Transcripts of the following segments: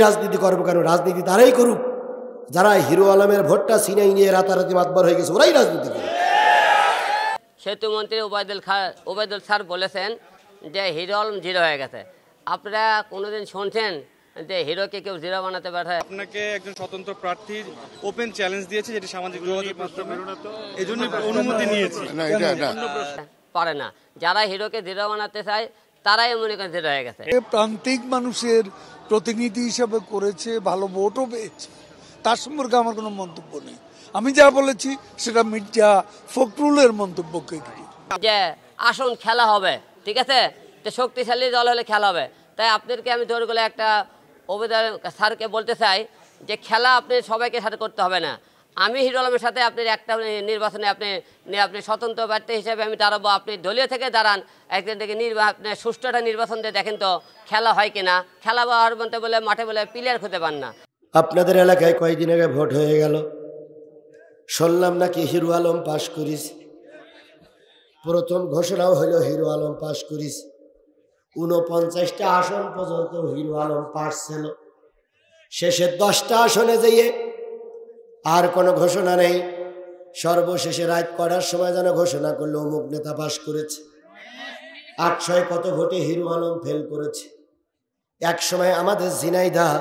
রাজনীতি করবো কেন? রাজনীতি তারাই করুক যারা হিরো আলমের ভোটটা সিনাই নিয়ে রাতারাতি মাতবার হয়ে গেছে, ওরাই রাজনীতি করে। সেতুমন্ত্রী ওবায়দুল স্যার বলেছেন যে হিরো আলম জিরো হয়ে গেছে। আপনারা কোনোদিন শুনছেন যে হিরোকে কেউ জিরো বানাতে পারে? আপনাকে একজন স্বতন্ত্র প্রার্থী ওপেন চ্যালেঞ্জ দিয়েছে, যেটি সামাজিক যোগাযোগ মাধ্যমে, এজন্য অনুমতি নিয়েছি। পারে না, যারা হিরোকে জিরো বানাতে চায় তারাই মনে করেন জিরো হয়ে গেছে। প্রান্তিক মানুষের প্রতিনিধি হিসেবে করেছে, ভালো ভোটও পেয়েছে, তার সম্পর্কে আমার কোনো মন্তব্য নেই। আমি যা বলেছি সেটা মির্জা ফখরুলের মন্তব্যকে যে আসুন খেলা হবে, ঠিক আছে, যে শক্তিশালী দল হলে খেলা হবে। তাই আপনাদেরকে আমি জোর করে একটা অভিধান স্যারকে বলতে চাই যে খেলা আপনি সবাইকে সাথে করতে হবে না। আমি হিরো আলমের সাথে আপনি একটা নির্বাচনে আপনি স্বতন্ত্র প্রার্থী হিসেবে আমি দাঁড়াবো, আপনি দলীয় থেকে দাঁড়ান, একদিন থেকে আপনি সুষ্ঠু একটা নির্বাচন দিয়ে দেখেন তো খেলা হয় কিনা। খেলা বা হার বলতে বলে মাঠে বলে প্লেয়ার খুঁজে পান না। আপনাদের এলাকায় কয়েকদিন আগে ভোট হয়ে গেল, শুনলাম নাকি হিরো আলম পাশ করিস। প্রথম ঘোষণাও হইল হিরো আলম পাশ করিস। 49টা আসন পর্যন্ত হিরো আলম পাশ ছিল। শেষে 10টা আসনে যেয়ে আর কোনো ঘোষণা নেই। সর্বশেষে রাত করার সময় যেন ঘোষণা করলো অমুক নেতা পাশ করেছে। 800 কত ভোটে হিরো আলম ফেল করেছে। এক সময় আমাদের ঝিনাইদহ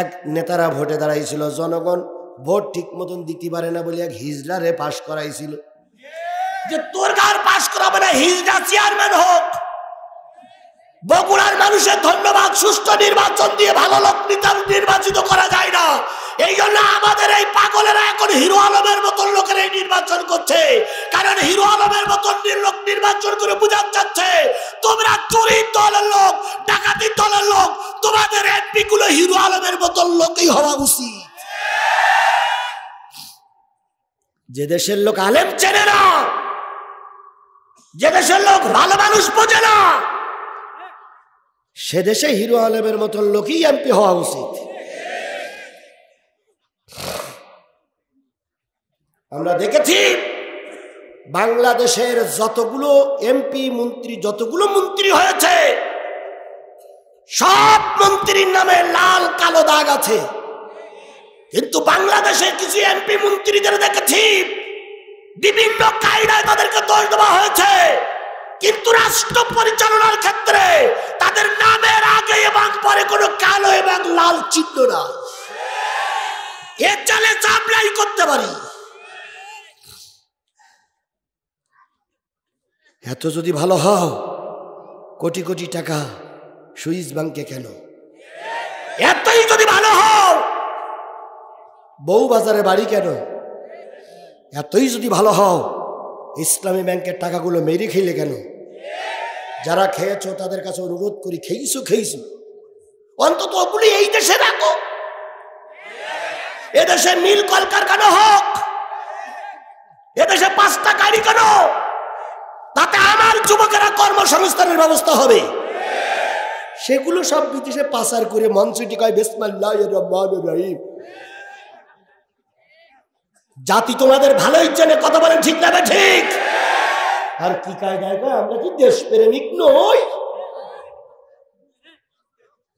এক নেতারা ভোটে দাঁড়াইছিল, জনগণ ভোট ঠিক মতন দিতে পারে না বলে এক হিজড়ারে পাশ করাইছিল, যে তোর গার পাশ করাবে না, হিজড়া চেয়ারম্যান হোক। বগুড়ার মানুষের ধন্যবাদ, সুষ্ঠু নির্বাচন দিয়ে ভালো লোক নির্বাচিত করা যায় না। এই জন্য আমাদের এই পাগলেরা এখন হিরো আলমের মতন লোকের এই নির্বাচন করছে, কারণ হিরো আলমের মতন লোক নির্বাচন করে বুঝাতে চাচ্ছে তোমরা চুরির দলের লোক, ডাকাতির দলের লোক, তোমাদের এমপি গুলো হিরো আলমের মতন লোকই হওয়া উচিত। যে দেশের লোক আলেম চেনে না, যে দেশের লোক ভালো মানুষ বোঝে না, সে দেশে হিরো আলমের মতন লোকই এমপি হওয়া উচিত। আমরা দেখেছি বাংলাদেশের যতগুলো এমপি মন্ত্রী, যতগুলো মন্ত্রী হয়েছে, সব মন্ত্রীর নামে লাল কালো দাগ আছে। কিন্তু বাংলাদেশের কিছু এমপি মন্ত্রীদের দেখেছি বিভিন্ন কায়দায় তাদেরকে দোষ দেওয়া হয়েছে, কিন্তু রাষ্ট্র পরিচালনার ক্ষেত্রে তাদের নামের আগে এবং পরে কোনো কালো এবং লাল চিহ্ন না। এ চালে চামড়াই করতে পারি। এত যদি ভালো হও, কোটি কোটি টাকা সুইস ব্যাংকে কেন? এতই যদি ভালো হও, বউ বাজারে বাড়ি কেন? এতই যদি ভালো হও, ইসলামী ব্যাংকের টাকাগুলো মেরে খেলে কেন? যারা খেয়েছো তাদের কাছে অনুরোধ করি, খেয়েছো অন্তত ওগুলি এই দেশে রাখো। এদেশে মিল কলকারখানা হোক, এদেশে 5টা গাড়ি কেন? তাতে আমার যুবকেরা কর্মসংস্থানের ব্যবস্থা হবে। সেগুলো সব বিদেশে পাচার করে মঞ্চটি কয় বিসমিল্লাহির রহমানির রহিম। জাতি তোমাদের ভালোই জেনে কথা বলেন, ঠিক না? ঠিক। আর কি কায়দায় কয় আমরা কি দেশপ্রেমিক নই?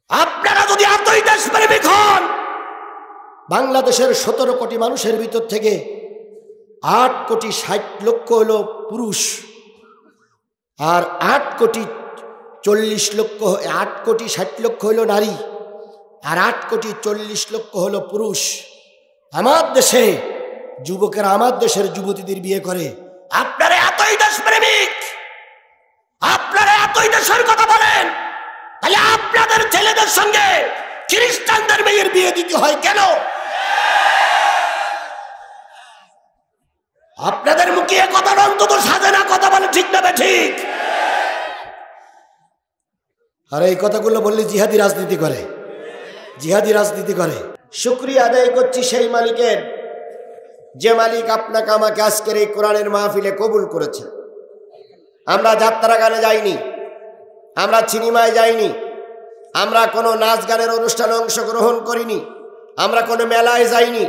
আপনারা যদি এতই দেশপ্রেমিক হন, বাংলাদেশের 17 কোটি মানুষের ভিতর থেকে 8 কোটি 60 লক্ষ হলো পুরুষ, আর 8 কোটি 60 লক্ষ হলো নারী, আর 8 কোটি 40 লক্ষ হলো পুরুষ। আমার দেশে যুবকেরা আমার দেশের যুবতীদের বিয়ে করে। আপনারা এতই দেশপ্রেমিক, আপনারা এতই দেশের কথা বলেন, তাহলে আপনাদের ছেলেদের সঙ্গে খ্রিস্টানদের মেয়ের বিয়ে দিতে হয় কেন? আপনাদের মুখে কথা অন্তত সাজে না, কথা বলে, ঠিক না? ঠিক। আর এই কথাগুলো বললে জিহাদি রাজনীতি করে, জিহাদি রাজনীতি করে। শুকরিয়া আদায় করছি সেই মালিকের, যে মালিক আপনাকে আমাকে আজকের এই কোরআনের মাহফিলে কবুল করেছে। আমরা যাত্রা গানে যাইনি, আমরা সিনেমায় যাইনি, আমরা কোনো নাচ গানের অনুষ্ঠানে অংশগ্রহণ করিনি, আমরা কোনো মেলায় যাইনি,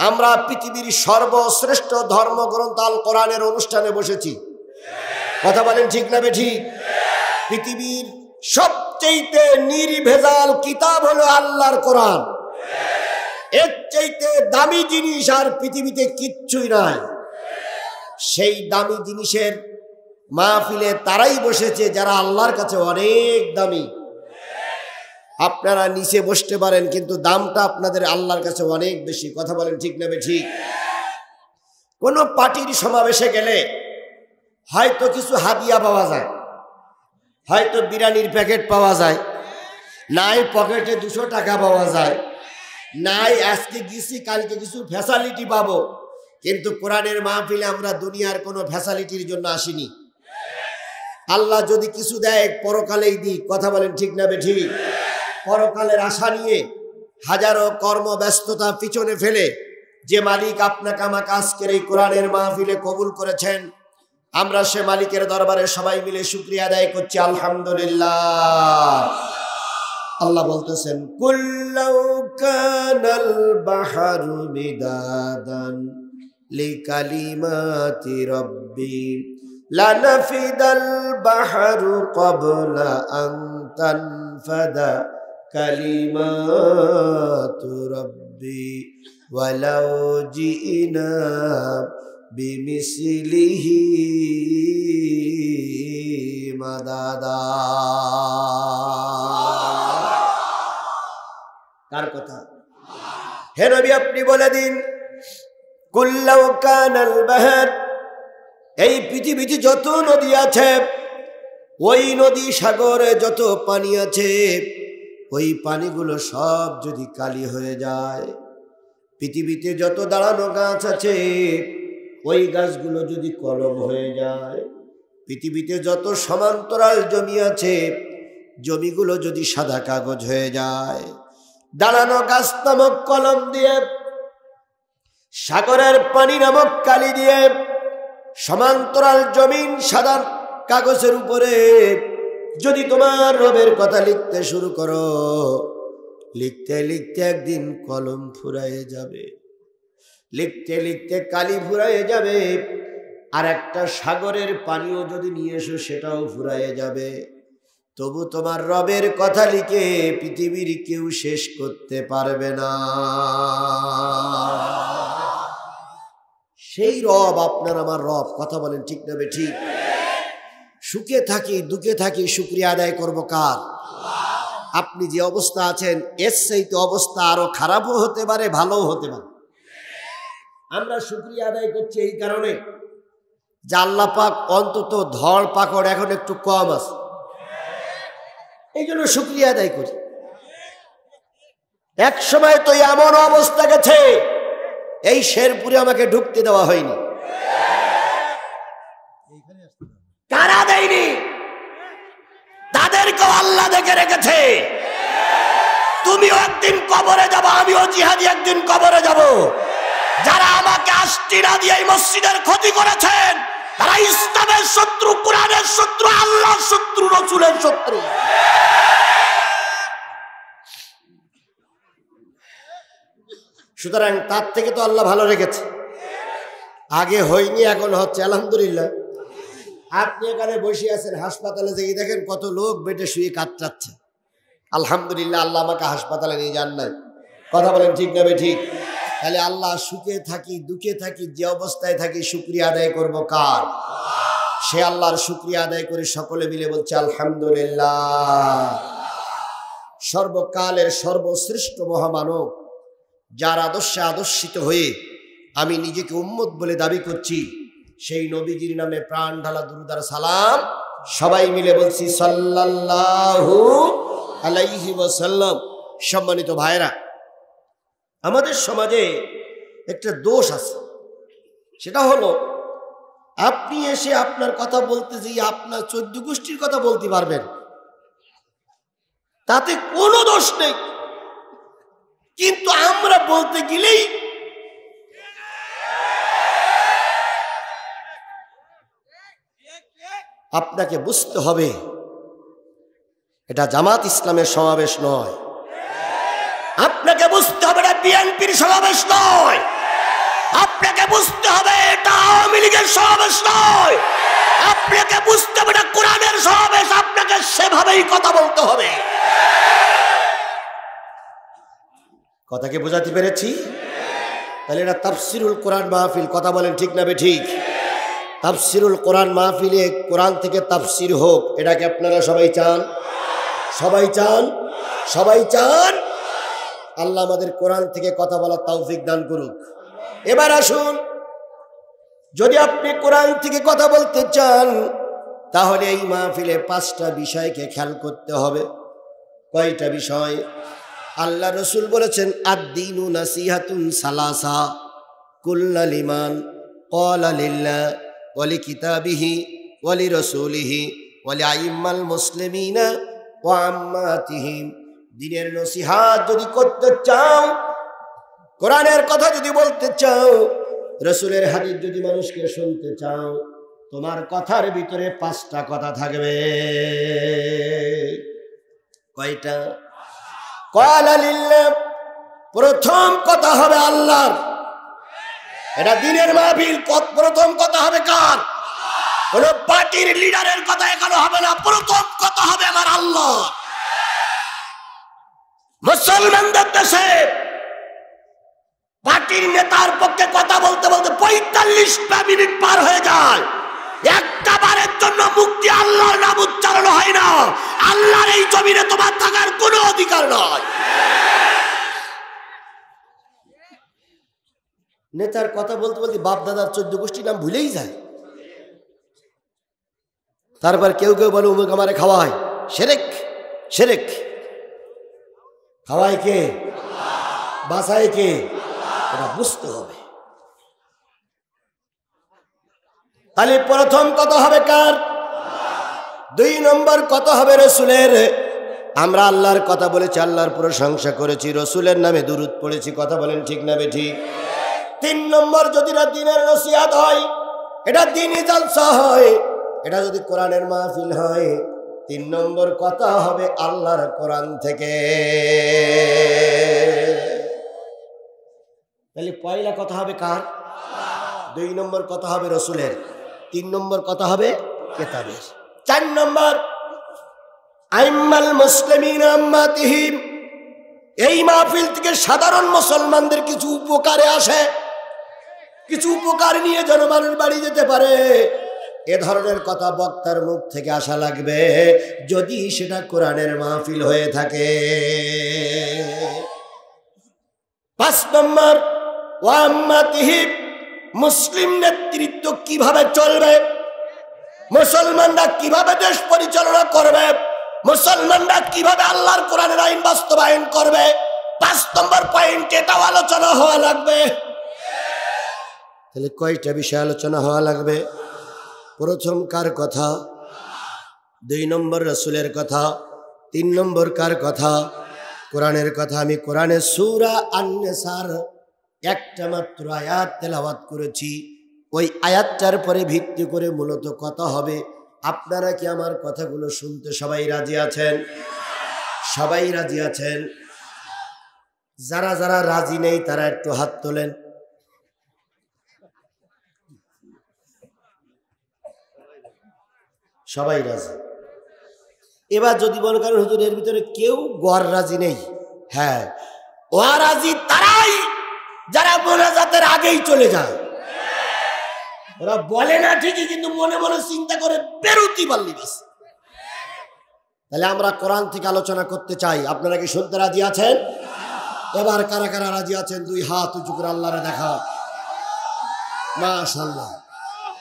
আমরা পৃথিবীর সর্বশ্রেষ্ঠ ধর্মগ্রন্থ আল কোরআনের অনুষ্ঠানে বসেছি। কথা বলেন, ঠিক না? ঠিক। পৃথিবীর সব সবচেয়ে নির্ভেজাল কিতাব হলো আল্লাহর কোরআন। এর চাইতে দামি জিনিস আর পৃথিবীতে কিচ্ছুই নাই। সেই দামি জিনিসের মাহফিলে তারাই বসেছে যারা আল্লাহর কাছে অনেক দামি। আপনারা নিচে বসতে পারেন, কিন্তু দামটা আপনাদের আল্লাহর কাছে অনেক বেশি। কথা বলেন ঠিক না ঠিক? কোনো পার্টির সমাবেশে গেলে হয়তো কিছু হাদিয়া পাওয়া যায়, হয়তো বিরিয়ানির প্যাকেট পাওয়া যায়, নাই পকেটে 200 টাকা পাওয়া যায়, নাই আজকে গেছি কালকে কিছু ফ্যাসিলিটি পাবো। কিন্তু কোরআনের মাহফিলে আমরা দুনিয়ার কোনো ফ্যাসিলিটির জন্য আসিনি। আল্লাহ যদি কিছু দেয় পরকালেই দিক। কথা বলেন ঠিক না ঠিক? পরকালের আশা নিয়ে হাজারো কর্মব্যস্ততা পিছনে ফেলে যে মালিক আপনাকে আমাকে আজকের এই কোরআনের মাহফিলে কবুল করেছেন, আমরা সে মালিকের দরবারে সবাই মিলে শুকরিয়া আদায় করছি, আলহামদুলিল্লাহ। আল্লাহ বলতেছেন, কুল্লাউ কানাল বাহরু মিদাদান লিকালিমাতি রাব্বি লানাফিদাল বাহরু ক্বাবলা আন তানফাদা কালিমাতু রাব্বি ওয়ালাউ জিনা বিমিসলিহি মাদাদা। কার কথা? হে নবী, আপনি বলে দিন, কুল্লাউ কানাল বাহর, এই পৃথিবীতে যত নদী আছে, ওই নদী সাগরে যত পানি আছে, ওই পানিগুলো সব যদি কালি হয়ে যায়, পৃথিবীতে যত দাঁড়ানো গাছ আছে, ওই গাছগুলো যদি কলম হয়ে যায়, পৃথিবীতে যত সমান্তরাল জমি আছে, জমিগুলো যদি সাদা কাগজ হয়ে যায়, দাঁড়ানো গাছ নামক কলম দিয়ে, সাগরের পানি নামক কালি দিয়ে, সমান্তরাল জমিন সাদা কাগজের উপরে যদি তোমার রবের কথা লিখতে শুরু করো, লিখতে লিখতে একদিন কলম ফুরায়ে যাবে, লিখতে লিখতে কালি ফুরায়ে যাবে, আর একটা সাগরের পানিও যদি নিয়ে এসো সেটাও ফুরায়ে যাবে। তবু তোমার রবের কথা লিখে পৃথিবীর কেউ শেষ করতে পারবে না। সেই রব আপনার আমার রব। কথা বলেন ঠিক না ঠিক? সুখে থাকি দুঃখে থাকি শুকরিয়া আদায় করব কার? আপনি যে অবস্থা আছেন এর চাইতে অবস্থা আরো খারাপও হতে পারে, ভালোও হতে পারে। আমরা শুকরিয়া আদায় করছি এই কারণে যে আল্লাহ পাক অন্তত ধর পাকড় এখন একটু কম আছে, এই জন্য শুকরিয়া আদায় করি। এক সময় তো এমন অবস্থা গেছে, এই শেরপুরে আমাকে ঢুকতে দেওয়া হয়নি। কারা দেয়নি? তাদেরকেও আল্লাহ দেখে রেখেছে। তুমিও একদিন কবরে যাবো, আমিও জিহাদি একদিন কবরে যাব। যারা আমাকে আষ্টি না দিয়ে এই মসজিদের ক্ষতি করেছেন, তারা ইসলামের শত্রু, কোরআনের শত্রু, আল্লাহর শত্রু, রাসূলের শত্রু। সুতরাং তার থেকে তো আল্লাহ ভালো রেখেছে। আগে হয়নি, এখন হচ্ছে, আলহামদুলিল্লাহ। আপনি এখানে বসে আছেন, হাসপাতালে যেয়ে দেখেন কত লোক বেডে শুয়ে কাতরাচ্ছে। আলহামদুলিল্লাহ, আল্লাহ আমাকে হাসপাতালে নিয়ে যান নাই। কথা বলেন ঠিক না ঠিক? তাহলে আল্লাহ সুখে থাকি দুঃখে থাকি যে অবস্থায় থাকি শুকরিয়া আদায় করব কার? সে আল্লাহর শুকরিয়া আদায় করে সকলে মিলে বলছে আলহামদুলিল্লাহ। সর্বকালের সর্বশ্রেষ্ঠ মহামানব, যার আদর্শে আদর্শিত হয়ে আমি নিজেকে উম্মত বলে দাবি করছি, সেই নবীজির নামে প্রাণ ঢালা দুরূদ আর সালাম সবাই মিলে বলছি সাল্লাল্লাহু আলাইহি ওয়াসাল্লাম। সম্মানিত ভাইরা, আমাদের সমাজে একটা দোষ আছে, সেটা হলো আপনি এসে আপনার কথা বলতে যেয়ে আপনার 14 গোষ্ঠীর কথা বলতে পারবেন, তাতে কোনো দোষ নেই। কিন্তু আমরা বলতে গেলেই আপনাকে বুঝতে হবে এটা জামাত ইসলামের সমাবেশ নয়। আপনাকে বুঝতে হবে এটা বিএনপির সমাবেশ নয়। আপনাকে বুঝতে হবে এটা আওয়ামী লীগের সমাবেশ নয়। আপনাকে বুঝতে হবে না কোরআনের সমাবেশ, আপনাকে সেভাবেই কথা বলতে হবে। কথাকে বোঝাতে পেরেছি? তাহলে এটা তাফসিরুল কোরআন মাহফিল, কথা বলেন ঠিক না বেঠিক? তাফসিরুল কোরআন মাহফিলে কোরআন থেকে তাফসির হোক, এটাকে আপনারা সবাই চান? সবাই চান? সবাই চান? আল্লাহ আমাদের কোরআন থেকে কথা বলার তৌফিক দান করুক। এবার আসুন, যদি আপনি কোরআন থেকে কথা বলতে চান তাহলে এই মাহফিলে 5টা বিষয়কে খেয়াল করতে হবে। কয়টা বিষয়? আল্লাহ রসুল বলেছেন আদ-দীনু নাসিহাতুন সালাসা কুল্লা লিমান ক্বালা লিল্লাহ ওয়া লিকিতাবিহি ওয়া লিরাসূলিহি ওয়া লিআইম্মাল মুসলিমিনা ওয়া আম্মাতিহিম। দ্বীনের নসিহত যদি করতে চাও, কোরআনের কথা যদি বলতে চাও, রসুলের হাদিস যদি মানুষকে শুনতে চাও, তোমার কথার ভিতরে 5টা কথা থাকবে। কয়টা? ক্বালা লিল্লাহ, প্রথম কথা হবে আল্লাহর। এটা দ্বীনের মাহফিল, প্রথম কথা হবে কার? কোন পার্টির লিডারের কথা এখানে হবে না, প্রথম কথা হবে আমার আল্লাহ। মুসলমানদের দেশে পার্টির নেতার পক্ষে কথা বলতে বলতে 45টা মিনিট পার হয়ে যায়, একটা বারের জন্য মুক্তি আল্লাহর নাম উচ্চারণ হয় না। আল্লাহর এই জমিনে তোমার থাকার কোনো অধিকার নয়। নেতার কথা বলতে বলতে বাপ দাদার 14 গোষ্ঠীর নাম ভুলেই যায়। তারপর কেউ কেউ বলে উমুক আমারে খাওয়ায়, শিরক। শিরক খাওয়ায় কে? বাসায় কে? এটা বুঝতে হবে। তাহলে প্রথম কথা হবে কার? 2 নম্বর কথা হবে রসুলের। আমরা আল্লাহর কথা বলেছি, আল্লাহর প্রশংসা করেছি, রসুলের নামে দুরূদ পড়েছি, কথা বলেন ঠিক না বেঠিক? 3 নম্বর যদি না দ্বীনের নসিহত হয়, এটা দ্বীনি জালসা হয়, এটা যদি কোরআনের মাহফিল হয়, 3 নম্বর কথা হবে আল্লাহর কোরআন থেকে। তাহলে পয়লা কথা হবে কার? 2 নম্বর কথা হবে রসুলের, 3 নম্বর কথা হবে কিতাবের। 4 নম্বর আইম্মাল মুসলিমিন আম্মাতিহিম। এই মাহফিল থেকে সাধারণ মুসলমানদের কিছু উপকারে আসে, কিছু উপকার নিয়ে জনমানুষ বাড়ি যেতে পারে, এ ধরনের কথা বক্তার মুখ থেকে আসা লাগবে, যদি সেটা কোরআনের মাহফিল হয়ে থাকে। 5 নম্বর ওয়াম্মাতিহিম, মুসলিম নেতৃত্ব কিভাবে চলবে, মুসলমানরা কিভাবে দেশ পরিচালনা করবে, মুসলমানরা কিভাবে আল্লাহর কোরআনের আইন বাস্তবায়ন করবে, 5 নম্বর পয়েন্ট এটাও আলোচনা হওয়া লাগবে। তাহলে কয়টা বিষয় আলোচনা হওয়া লাগবে? প্রথম কার কথা? 2 নম্বর রসুলের কথা, 3 নম্বর কার কথা? কোরআনের কথা। আমি কোরআনের সূরা আন-নিসার একটা মাত্র আয়াত তেলাওয়াত করেছি, ওই আয়াতটার পরে ভিত্তি করে মূলত কথা হবে। আপনারা কি আমার কথাগুলো শুনতে সবাই রাজি আছেন? সবাই রাজি আছেন? যারা যারা রাজি নেই তারা একটু হাত তোলেন। সবাই রাজি। এবার যদি মনে করেন হুজুর এর ভিতরে কেউ গড় রাজি নেই, হ্যাঁ, ওয়ারাজি তারাই যারা মোনাজাতের আগেই চলে যায়। ওরা বলে না ঠিকই, কিন্তু মনে মনে চিন্তা করে বেরুতি পারলি বাস। তাহলে আমরা কোরআন থেকে আলোচনা করতে চাই, আপনারা কি শুনতে রাজি আছেন? এবার কারা কারা রাজি আছেন 2 হাত উঁচু করে আল্লাহরে দেখা। মাশাআল্লাহ,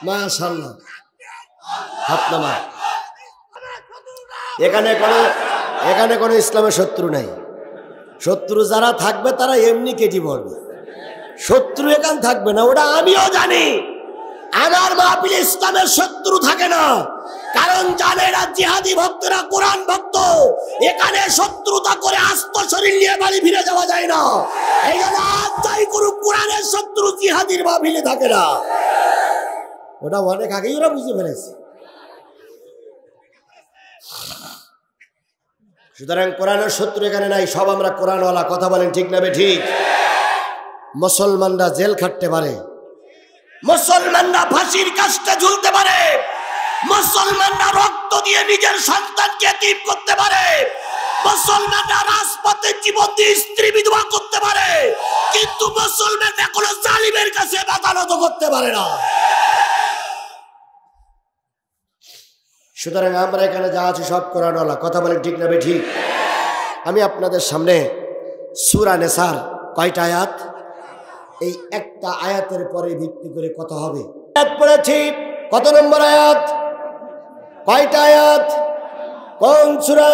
মাশাআল্লাহ, হাত নামা। এখানে কোনো ইসলামের শত্রু নাই। শত্রু যারা থাকবে তারা এমনি কেজি পড়বে, শত্রু এখান থাকবে না। ওটা আমিও জানি। আমার মাহফিলে ইসলামের শত্রু থাকে না, কারণ জানে এরা জিহাদি ভক্তরা, কোরআন ভক্ত। এখানে শত্রুতা করে আস্ত শরীর নিয়ে বাড়ি ফিরে যাওয়া যায় না। এই জন্য আজ যাই করুক, কোরআনের শত্রু জিহাদির মাহফিলে থাকে না। ওটা অনেক আগেই ওরা বুঝে ফেলেছে। সুতরাং কোরআনের শত্রু এখানে নাই, সব আমরা কোরআনওয়ালা, কথা বলেন ঠিক না ঠিক? মুসলমানরা জেল খাটতে পারে, মুসলমানরা ফাঁসির কাজটা ঝুলতে পারে, মুসলমানরা রক্ত দিয়ে নিজের সন্তানকে এতিম করতে পারে, মুসলমানরা রাজপথে জীবন দিয়ে স্ত্রী বিধবা করতে পারে, কিন্তু মুসলমানরা কোনো জালিমের কাছে মাথা নত করতে পারে না। সুতরাং আমরা এখানে যা আছে সব কোরআনওয়ালা, কথা বলেন ঠিক না ঠিক? আমি আপনাদের সামনে সূরা নিসার কয়টা আয়াত, এই একটা আয়াতের পরে ভিত্তি করে কথা হবে। আয়াত পড়েছি, কত নম্বর আয়াত, কয়টা আয়াত, কোন সূরা?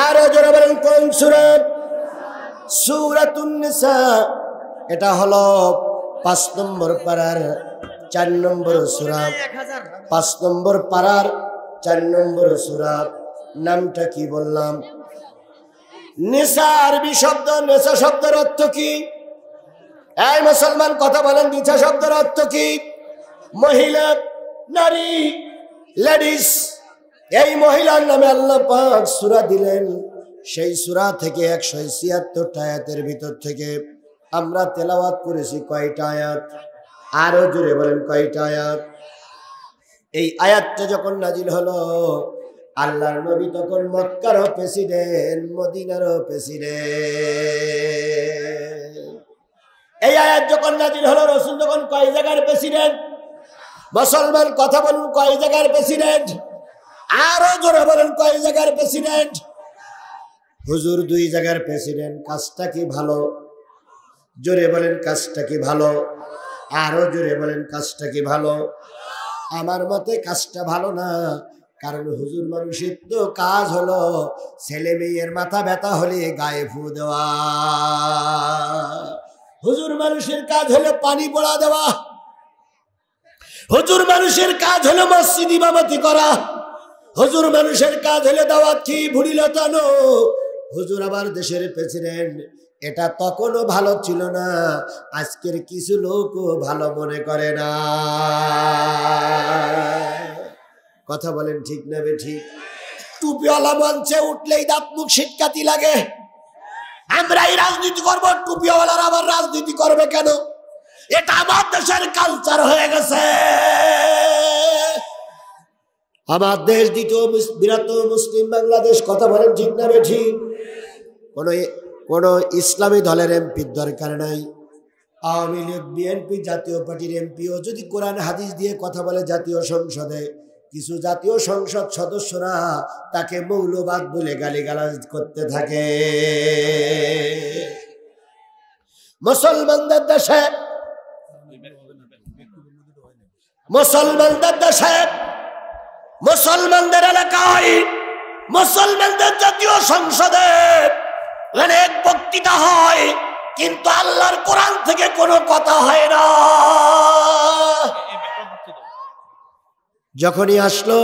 আরো জোরে বলেন কোন সূরা? সূরাতুন নিসা। এটা হলো 5 নম্বর পারার 4 নম্বর সূরা, 5 নম্বর পারার 4 নম্বর সূরা। নামটা কি বললাম? নিসা। আরবি শব্দ। নিসা শব্দের অর্থ কি? এই মুসলমান কথা বলেন, নিসা শব্দের অর্থ কি? মহিলা, নারী, লেডিস। এই মহিলার নামে আল্লাহ পাক সূরা দিলেন। সেই সূরা থেকে 176টা আয়াতের ভিতর থেকে আমরা তেলাওয়াত করেছি কয়টা আয়াত? আরো জোরে বলেন কয়টা আয়াত? এই আয়াতটা যখন নাজিল হলো, আল্লাহর নবী তখন মক্কারও প্রেসিডেন্ট, মদিনারও প্রেসিডেন্ট। এই আয়াত যখন নাজিল হলো, রাসূল যখন কয় জায়গার প্রেসিডেন্ট? মুসলমান কথা বলুন, কয় জায়গার প্রেসিডেন্ট? আরো জোরে বলেন কয় জায়গার প্রেসিডেন্ট? হুজুর 2 জায়গার প্রেসিডেন্ট। কাজটা কি ভালো? জোরে বলেন কাজটা কি ভালো? আরো জোরে বলেন কাজটা কি ভালো? আমার মতে কাজটা ভালো না। কারণ হুজুর মানুষের তো কাজ হলো ছেলে মেয়ের মাথা ব্যথা হলে গায়ে ফু দেওয়া, হুজুর মানুষের কাজ হলো পানি পড়া দেওয়া, হুজুর মানুষের কাজ হলো মসজিদ ইমামতি করা, হুজুর মানুষের কাজ হলো দাওয়াত কি ভুড়ি লতানো। হুজুর আবার দেশের প্রেসিডেন্ট। এটা তখনও ভালো ছিল না, আজকের কিছু লোকও ভালো মনে করে না। কথা বলেন ঠিক না ঠিক? টুপিওয়ালা মঞ্চে উঠলেই দাঁত মুখ সিটকাতি লাগে। আমরাই রাজনীতি করব, টুপিওয়ালারা আবার রাজনীতি করবে কেন? এটা আমার দেশের কালচার হয়ে গেছে। আমার দেশ দ্বিতীয় বৃহত্তম মুসলিম বাংলাদেশ। কথা বলেন ঠিক না ঠিক? কোন ইসলামী দলের এমপির দরকার নাই। আওয়ামী লীগ, বিএনপি, জাতীয় পার্টির এমপিও যদি কোরআন হাদিস দিয়ে কথা বলে জাতীয় সংসদে, কিছু জাতীয় সংসদ সদস্যরা তাকে মৌলবাদ বলে গালিগালাজ করতে থাকে। মুসলমানদের দেশে, মুসলমানদের দেশে, মুসলমানদের এলাকায়, মুসলমানদের জাতীয় সংসদে অনেক বক্তৃতা হয়, কিন্তু আল্লাহর কোরআন থেকে কোনো কথা হয় না। যখনই আসলো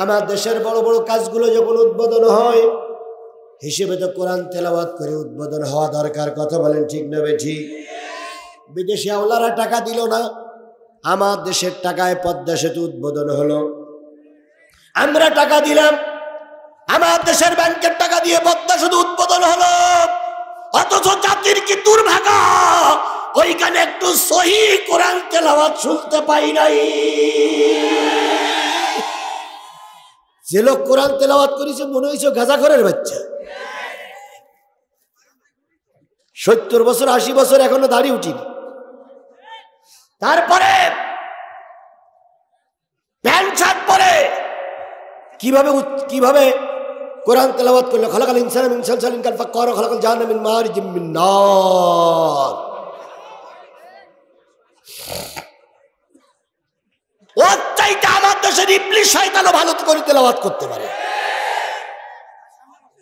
আমার দেশের বড় বড় কাজগুলো যখন উদ্বোধন হয়, হিসেবে তো কোরআন তেলাওয়াত করে উদ্বোধন হওয়া দরকার। কথা বলেন ঠিক না ঠিক? বিদেশি আওলারা টাকা দিল না, আমার দেশের টাকায় পদ্মা সেতু উদ্বোধন হলো। আমরা টাকা দিলাম, আমার দেশের ব্যাংকের টাকা দিয়ে পদ্মা সেতু উদ্বোধন হলো। অথচ জাতির কি দুর্ভাগ্য, ওইখানে একটু সহি কোরআন তেলাওয়াত শুনতে পাই নাই। যে লোক কোরআন তেলাওয়াত করেছে মনে হয়েছে গাঁজাখোরের বাচ্চা। 70 বছর 80 বছর এখনো দাড়ি উঠিনি। তারপরে প্যান্ট শার্ট পরে কিভাবে কোরআন তেলাওয়াত করলো? খালাকাল ইনসানা মিন সালসালিন কাল ফাক্কার ওয়া খালাকাল জান্নাতা মিন মারিজিম মিন নার। ওর চাইতে আমার দেশের ইবলিস শয়তানও ভালো করে তেলাওয়াত করতে পারে।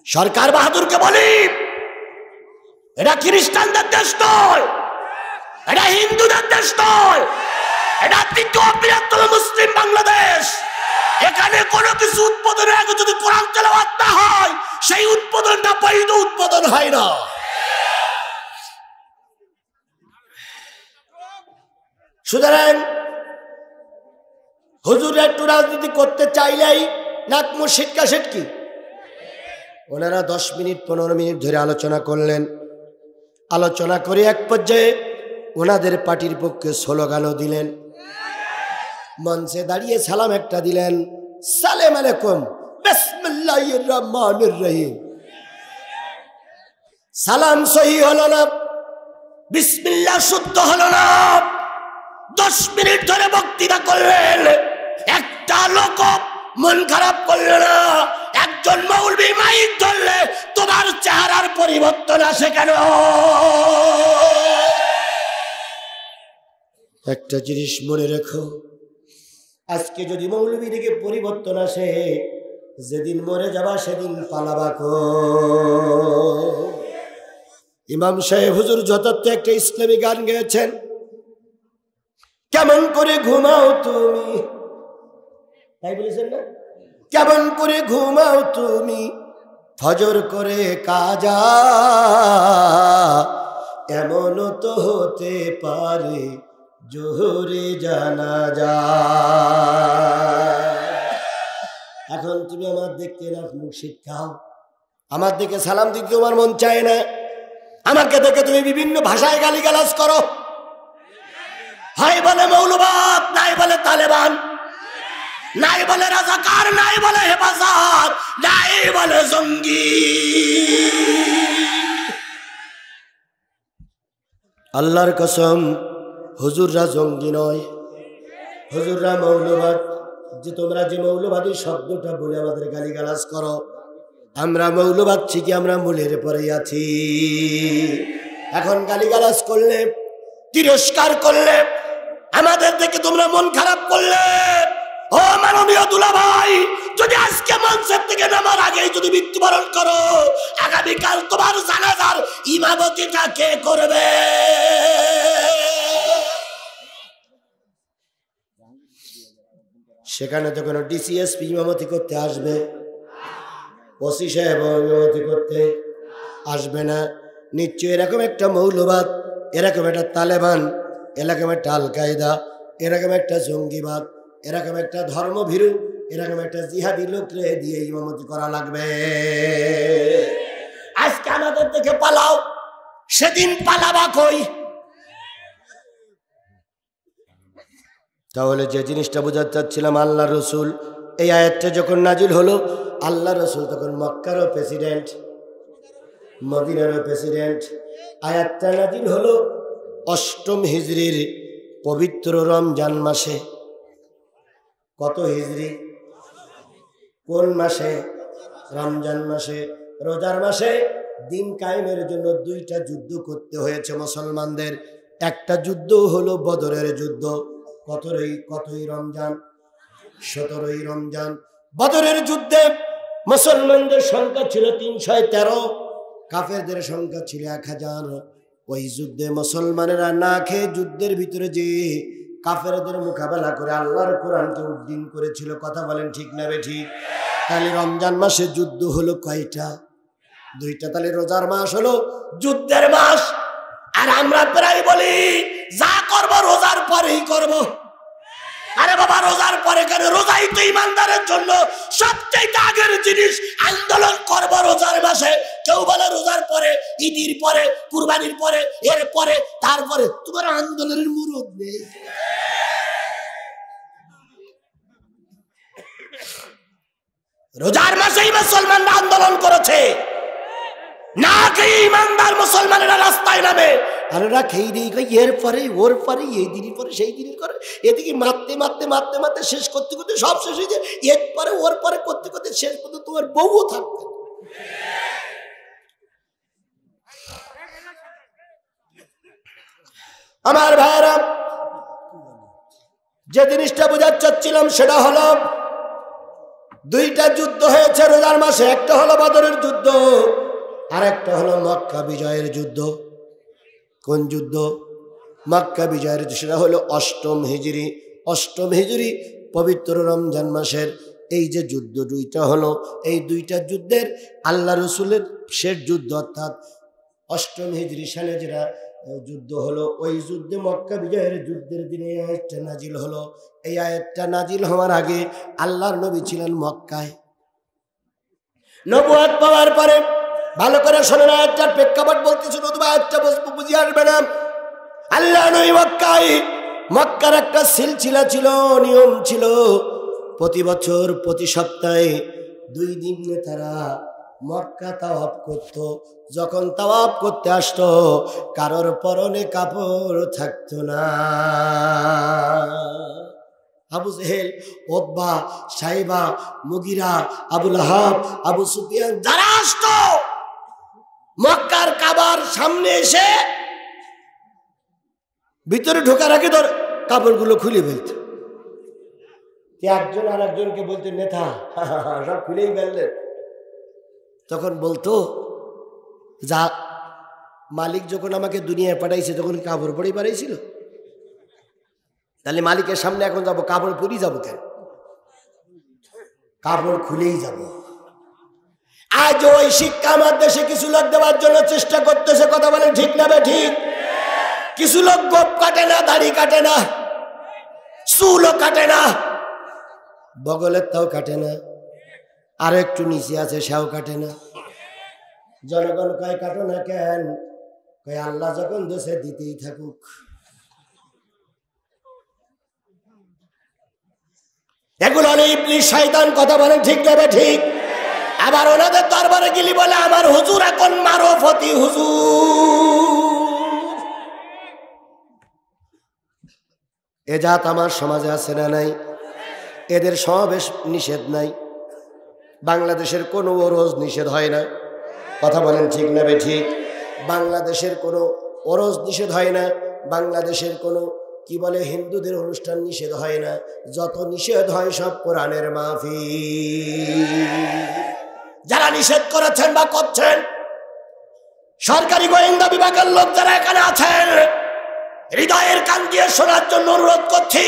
সরকার বাহাদুরকে বলি, এটা খ্রিস্টানদের দেশ নয়, এটা হিন্দুদের দেশ নয়, এটা তৃতীয় বৃহত্তম মুসলিম বাংলাদেশ। এখানে কোনো কিছু উদ্বোধনের আগে যদি কোরআন তেলাওয়াত না হয়, সেই উদ্বোধনটা বৈধ উদ্বোধন হয় না। সুতরাং হুজুর একটু রাজনীতি করতে চাইলেই নাক মুখ সিটকা সিটকি। ওনারা 10 মিনিট 15 মিনিট ধরে আলোচনা করলেন। আলোচনা করে এক পর্যায়ে ওনাদের পার্টির পক্ষে স্লোগানও দিলেন। মঞ্চে দাঁড়িয়ে সালাম একটা দিলেন, সালাম আলাইকুম বিসমিল্লাহির রহমানির রহিম। সালাম সহি হলো না, বিসমিল্লাহ শুদ্ধ হলো না। 10 মিনিট ধরে বক্তৃতা করলেন, একটা লোক মন খারাপ করল না। একজন মৌলবি মাইক ধরলে তোমার চেহারার পরিবর্তন আসে কেন? একটা জিনিস মনে রেখো, আজকে যদি মৌলবি দিকে পরিবর্তন আসে, যেদিন মরে যাবা সেদিন পালাবা কো। ইমাম সাহেব হুজুর যথার্থ একটা ইসলামী গান গেয়েছেন, কেমন করে ঘুমাও তুমি, তাই বলেছেন না? কেমন করে ঘুমাও তুমি ফজর করে কাজা, এমনও তো হতে পারে জোহরে জানাজা। এখন তুমি আমার দেখতে না মুখ শিক্ষাও, আমার দিকে সালাম দিতে তোমার মন চায় না, আমাকে দেখে তুমি বিভিন্ন ভাষায় গালিগালাজ করো, হয় বলে মৌলবাদ, নাই বলে তালেবান, নাই বলে রাজাকার, নাই বলে হেফাজত, নাই বলে জঙ্গি। আল্লাহর কসম, হুজুররা জঙ্গি নয়, হুজুররা মৌলবাদ। যে তোমরা যে মৌলবাদী শব্দটা বলে আমাদের গালিগালাজ করো, আমরা মৌলবাদ শিখি, আমরা মূলের পরে আছি। এখন গালিগালাজ করলে, তিরস্কার করলে, আমাদের দেখে তোমরা মন খারাপ করলে, ও মাননীয় দুলাভাই, যদি আজকে মঞ্চের থেকে নামার আগেই যদি মৃত্যুবরণ করো, আগামীকাল তোমার জানাজার ইমামতিটা কে করবে? সেখানে তো কোনো ডিসিএসপি ইমামতি করতে আসবে, ওসি সাহেব ইমামতি করতে আসবে না। নিশ্চয় এরকম একটা মৌলবাদ, এরকম একটা তালেবান, এরকম একটা আল কায়দা, এরকম একটা জঙ্গিবাদ, এরকম একটা ধর্মভীরু, এরকম একটা জিহাদি লোকরে দিয়ে ইমামতি করা লাগবে। আজকে আমাদের থেকে পালাও, সেদিন পালাবা কই? তাহলে যে জিনিসটা বোঝাতে চাচ্ছিলাম, আল্লাহ রসুল, এই আয়াতটা যখন নাজিল হলো, আল্লাহ রসুল তখন মক্কারও প্রেসিডেন্ট, মদিনারও প্রেসিডেন্ট। আয়াতটা নাজিল হলো 8ম হিজরির পবিত্র রমজান মাসে। কত হিজরি? কোন মাসে? রমজান মাসে, রোজার মাসে। দিন কায়েমের জন্য 2টা যুদ্ধ করতে হয়েছে মুসলমানদের। একটা যুদ্ধ হলো বদরের যুদ্ধ। কতই রমজান? 17ই রমজান। বদরের যুদ্ধে মুসলমানদের সংখ্যা ছিল 313, কাফেরদের সংখ্যা ছিল 1000। ওই যুদ্ধে মুসলমানেরা না খেয়ে যুদ্ধের ভিতরে যে কাফেরদের মোকাবেলা করে আল্লাহর কোরআনকে উদ্দিন করেছিল। কথা বলেন ঠিক না বেঠিক? তাহলে রমজান মাসে যুদ্ধ হলো কয়টা? 2টা। তাহলে রোজার মাস হলো যুদ্ধের মাস। আর আমরা প্রায় বলি যা করব রোজার পরেই করব। আরে বাবা, রোজার পরে কেন? রোজাই তো ইমানদারের জন্য সবচেয়ে আগের জিনিস। আন্দোলন করব রোজার মাসে। কেউ বলে রোজার পরে, ঈদের পরে, কুরবানির পরে, এর পরে, তারপরে। তোমার আন্দোলনের মুরুদ নেই। রোজার মাসেই মুসলমানরা আন্দোলন করেছে, না খেয়ে ইমানদার মুসলমানেরা রাস্তায় নামে। আর ওরা খেয়ে দিয়ে এর পরে, ওর পরে, এই দিনের পরে, সেই দিনের করে, এদিকে মারতে মারতে মারতে মারতে শেষ করতে করতে সব শেষ হয়ে যায়। এর পরে, ওর পরে করতে করতে শেষ পর্যন্ত তোমার বউও থাকবে। আমার ভাইরা, যে জিনিসটা বোঝাতে চাচ্ছিলাম সেটা হলো 2টা যুদ্ধ হয়েছে রোজার মাসে। একটা হলো বদরের যুদ্ধ, আর একটা হলো মক্কা বিজয়ের যুদ্ধ। কোন যুদ্ধ? মক্কা বিজয়ের। সেটা হলো 8ম হিজরি। 8ম হিজরি পবিত্র রমজান মাসের এই যে যুদ্ধ 2টা হলো, এই 2টা যুদ্ধের আল্লাহ রসুলের শেষ যুদ্ধ, অর্থাৎ 8ম হিজরি সালে যেটা যুদ্ধ হলো, ওই যুদ্ধে মক্কা বিজয়ের যুদ্ধের দিনে এই আয়াতটা নাজিল হলো। এই আয়াতটা নাজিল হওয়ার আগে আল্লাহর নবী ছিলেন মক্কায়। নবুয়ত পাওয়ার পরে, ভালো করে শোনেন, আয়াতটার প্রেক্ষাপট বলতেছিল, নতুবা আয়াতটা বুঝিয়ে আসবে না। আল্লাহ নবী মক্কায় মক্কার একটা সিলসিলা ছিল, নিয়ম ছিল, প্রতি বছর প্রতি সপ্তাহে 2 দিন তারা মক্কা তাওয়াফ করত। যখন তাওয়াফ করতে আসতো কারোর পরনে কাপড় থাকতো না। আবু জেহেল, উতবা, সাইবা, মুগিরা, আবু লাহাব, আবু সুফিয়ান যারা আসতো মক্কার কাবার সামনে এসে ভিতরে ঢোকার আগে ধর কাপড়গুলো খুলে ফেলত। একজন আর একজনকে বলতে নেতা সব খুলেই ফেললেন। তখন বলতো যা মালিক যখন আমাকে দুনিয়ায় পাঠাইছে তখন কাপড় পরেই পাঠাইছিল, তাহলে মালিকের সামনে এখন যাব কাপড় পরেই যাবো কেন? কাপড় খুলেই যাব। আজ ওই শিক্ষা আমার দেশে কিছু লোক দেওয়ার জন্য চেষ্টা করতেছে, কথা বলেন ঠিক না ঠিক? কিছু লোক গোপ কাটে না, দাড়ি কাটে না, চুলও কাটে না, বগলের তাও কাটে না, আর একটু নিচে আছে সেও কাটে না। জনগণ কয় কাটো না কেন? কয় আল্লাহ যখন দেশে দিতেই থাকুক। এগুলো হলো ইবলিস শয়তান, কথা বলেন ঠিক যাবে ঠিক? আবার ওনাদের দরবারে গেলি বলে আমার হুজুর এখন মারফতি হুজুর। এ জাত আমার সমাজে আছে না নাই? এদের সমাবেশ নিষেধ নাই, বাংলাদেশের কোনো ওরজ নিষেধ হয় না, কথা বলেন ঠিক না বে ঠিক? বাংলাদেশের কোনো ওরজ নিষেধ হয় না, বাংলাদেশের কোনো কি বলে হিন্দুদের অনুষ্ঠান নিষেধ হয় না, যত নিষেধ হয় সব কোরআনের মাহফিল। যারা নিষেধ করেছেন বা করছেন সরকারি গোয়েন্দা বিভাগের লোক যারা এখানে আছেন, হৃদয়ের কান দিয়ে শোনার জন্য অনুরোধ করছি,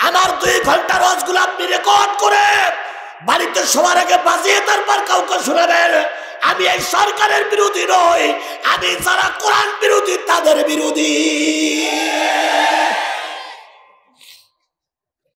আমার 2 ঘন্টা রোজগুলো আপনি রেকর্ড করে বাড়িতে সবার আগে বাজিয়ে তারপর কাউকে শোনাবেন। আমি এই সরকারের বিরোধী নই, আমি যারা কোরআন বিরোধী তাদের বিরোধী।